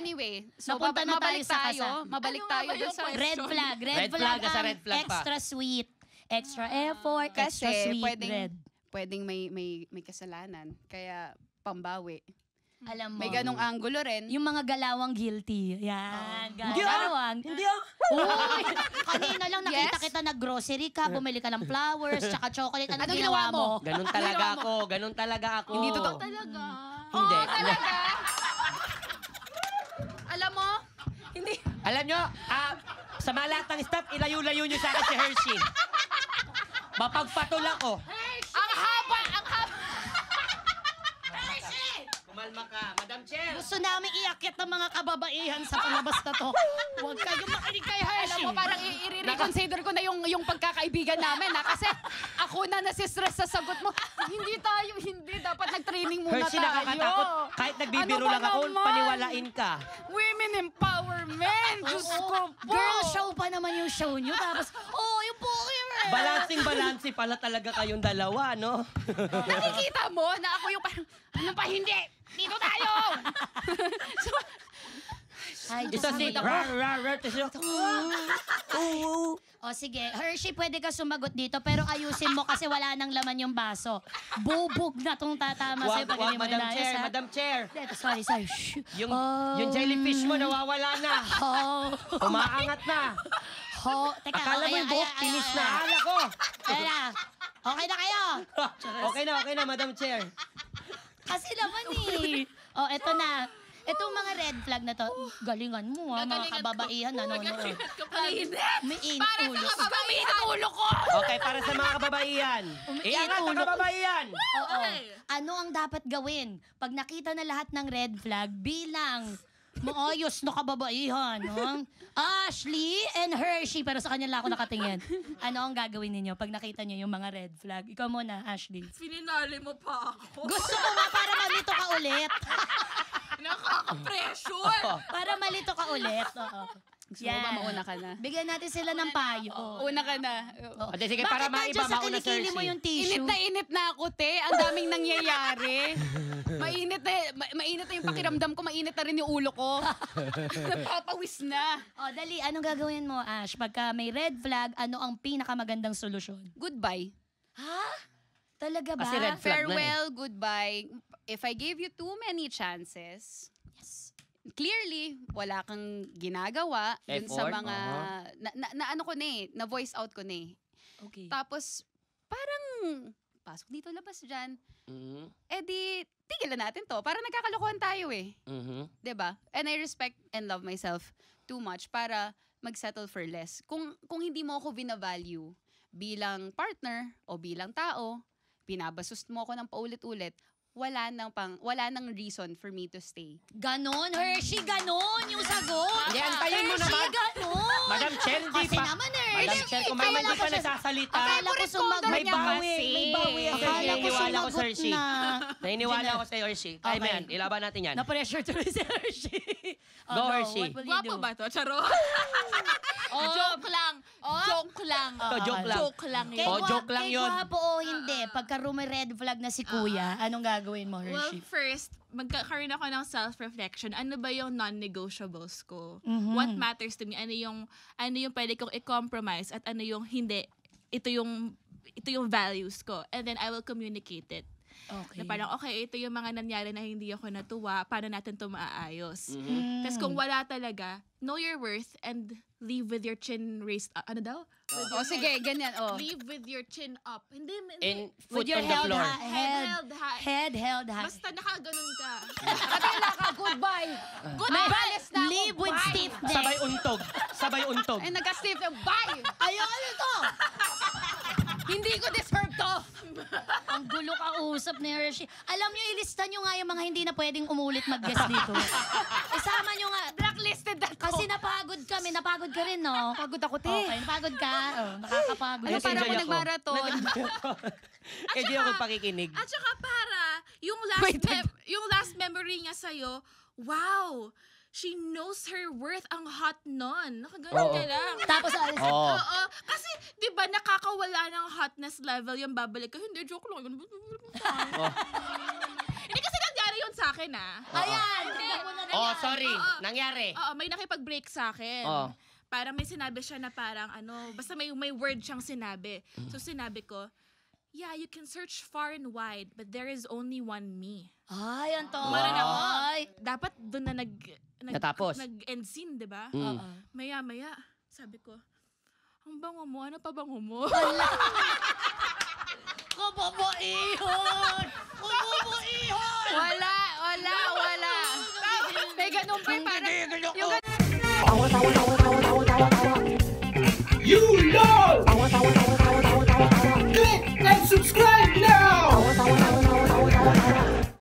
anyway, so Napunta na tayo sa kasal. Mabalik tayo dun sa Red flag. Red flag, ang red flag pa. extra sweet. Extra effort, kasi extra sweet, red. pwedeng may kasalanan. Kaya pambawi. Alam mo. May ganong angulo rin. Yung mga galawang guilty. Yan. Hindi Galawang. Hindi ah. Uy, kanina lang nakita Yes. kita nag-grocery ka, bumili ka ng flowers, tsaka chocolate. Anong Anong ginawa ginawa mo? mo? Ganun talaga ako. Ganun talaga ako. Hindi totoo. Talaga. Hindi. Talaga? Alam mo? Hindi. Alam nyo, sa mga lahat ng staff, ilayo-layo nyo sa akin si Hershey. Mapagpatol ako. Ang haba! Ang haba! Kumalma ka, Madam Chair. Gusto namin iakyat ng mga kababaihan sa palabas na to. Huwag kayong makinig kay Alam Hershey. mo, parang i-reconsider ko na yung pagkakaibigan namin, ha? Kasi ako na nasistress sa sagot mo. Hindi tayo, hindi. Dapat nag-training muna Hershey, tayo. nakakatakot. Kahit nagbibiro Ano ba lang ako, naman? paniwalain ka. Women empowerment! Diyos ko po! Girl show pa naman yung show nyo. Tapos, yung Pokemon. Balancing pala talaga kayong dalawa, no? Nakikita mo na ako yung parang, ano pa hindi? Dito tayo! So, Ay, Diyos Isa ko. si... O sige, Hershey, pwede ka sumagot dito, pero ayusin mo kasi wala nang laman yung baso. Bubog na tong tatama sa'yo pag hindi mo Madam inayos, Chair, ha? Madam Chair. Sorry. Shh. Yung jellyfish mo nawawala na. Umaangat na. Teka, Akala mo yung buhok, finish na. Akala ko. Ayan na. Okay na kayo. Okay na, Madam Chair. Kasi naman eh. Eto na. Itong mga red flag na to, galingan mo ha, mga kababaihan nanonood. May init ulo. Umiinit ulo ko! Okay, para sa mga kababaihan. Iangat ang kababaihan! Oo. Ano ang dapat gawin? Pag nakita na lahat ng red flag, bilang maayos na kababaihan. No? Ashley and Hershey, pero sa kanya lang ako nakatingin. Ano ang gagawin ninyo pag nakita niyo yung mga red flag? Ikaw muna, Ashley. Fininali mo pa ako. Gusto ko nga para malito ka ulit. Nakaka-pressure. Para malito ka ulit. Oo. Gusto mo ba mauna ka na? Bigyan natin sila ng payo. Una ka na. Oo. Ate, sige, para Bakit maiba, nandiyan sa mauna si kilikili mo Hershey. yung tissue? Init na ako, te. Ang daming nangyayari. Mainit na yung pakiramdam ko. Mainit na rin yung ulo ko. Napapawis na. Dali. Anong gagawin mo, Ash? Pagka may red flag, ano ang pinakamagandang solusyon? Goodbye. Ha? Talaga ba? Kasi red flag na Farewell, goodbye. If I gave you too many chances, Yes. clearly, wala kang ginagawa dun sa Effort, mga, na ano ko na eh, na voice out ko na eh. Okay. Tapos, parang, pasok dito, labas dyan. Mhm. Eh di, tigilan natin to. Parang nagkakalokohan tayo eh. Mhm. 'Di ba? And I respect and love myself too much para mag-settle for less. Kung hindi mo ako binavalue bilang partner o bilang tao, binabastos mo ako ng paulit-ulit, wala nang reason for me to stay. Ganon, Hershey, ganon yung sagot. Yan, tayin mo Hershey, naman. ganon. Madam Chair, hindi Kasi pa. naman, Madam Hershey. Chair, kung may hindi pa nagsasalita. Akala ko sumagot May niya bawi, kasi. may bawi. Akala ko Naniniwala ko, sumagot Hershey. na. Naniniwala ko sa Hershey. Kaya mo Okay. yan, ilaban natin yan. Na-pressure tuloy si Hershey. Go, Hershey. What will you Gwapo do? ba to? Charo? Joke lang. Joke lang. Joke lang. Joke lang Kay yun. joke lang kay yun. gwapo o hindi, pagka red flag na si Kuya, anong gagawin mo, Well, Hershey? first, magkakaroon ako ng self-reflection. Ano ba yung non-negotiables ko? Mhm. What matters to me? Ano yung pwede kong i-compromise at ano yung hindi? Ito yung values ko. And then I will communicate it. Okay. Na parang, okay, ito yung mga nangyari na hindi ako natuwa. Paano natin ito maaayos? Mm. Tapos kung wala talaga, know your worth and leave with your chin raised up. Ano daw? O sige, ganyan. O. Leave with your chin up. Hindi. And With foot your on the floor. Head held high. Head held high. Basta nakaganon ka. Katila ka, goodbye. May leave with stiff neck. Sabay untog. Sabay untog. Ay, nagka-stiff na, bye! Ayaw, ano to? Hindi ko deserve to! Ang gulo ka usap ni Hershey. Alam nyo, ilista nyo nga yung mga hindi na pwedeng umulit mag-guest dito. Isama nyo nga. Blacklisted na to. Kasi napagod kami. Napagod ka rin, no? Pagod ako, te. Okay, napagod ka. Nakakapagod. Ano, Yes, para enjoy ako ako. nagmarathon. Eh, di ako pakikinig. At saka para, Wait, yung last memory niya sa'yo, wow! She knows her worth. Ang hot nun. Nakaganon ka lang. Tapos, Oo. Oo. Kasi, di ba, nakakawala ng hotness level yung babalik ka. Hindi, joke lang. Hindi kasi nangyari yun sa akin, ah. Ayan! Tingnan mo na na Oh, yan. sorry. Oo. Nangyari. Oo, may nakipag-break sa akin. Oh. Parang may sinabi siya na parang basta may word siyang sinabi. So sinabi ko, yeah, you can search far and wide, but there is only one me. Ay, ang Parang ako, Ay. dapat doon na Natapos. nag-end scene, di ba? Mm. Maya-maya, sabi ko, ang bango mo, ano pa bango mo? Kababaihan! Kababaihan! Wala. May ganun pa parang yung You love!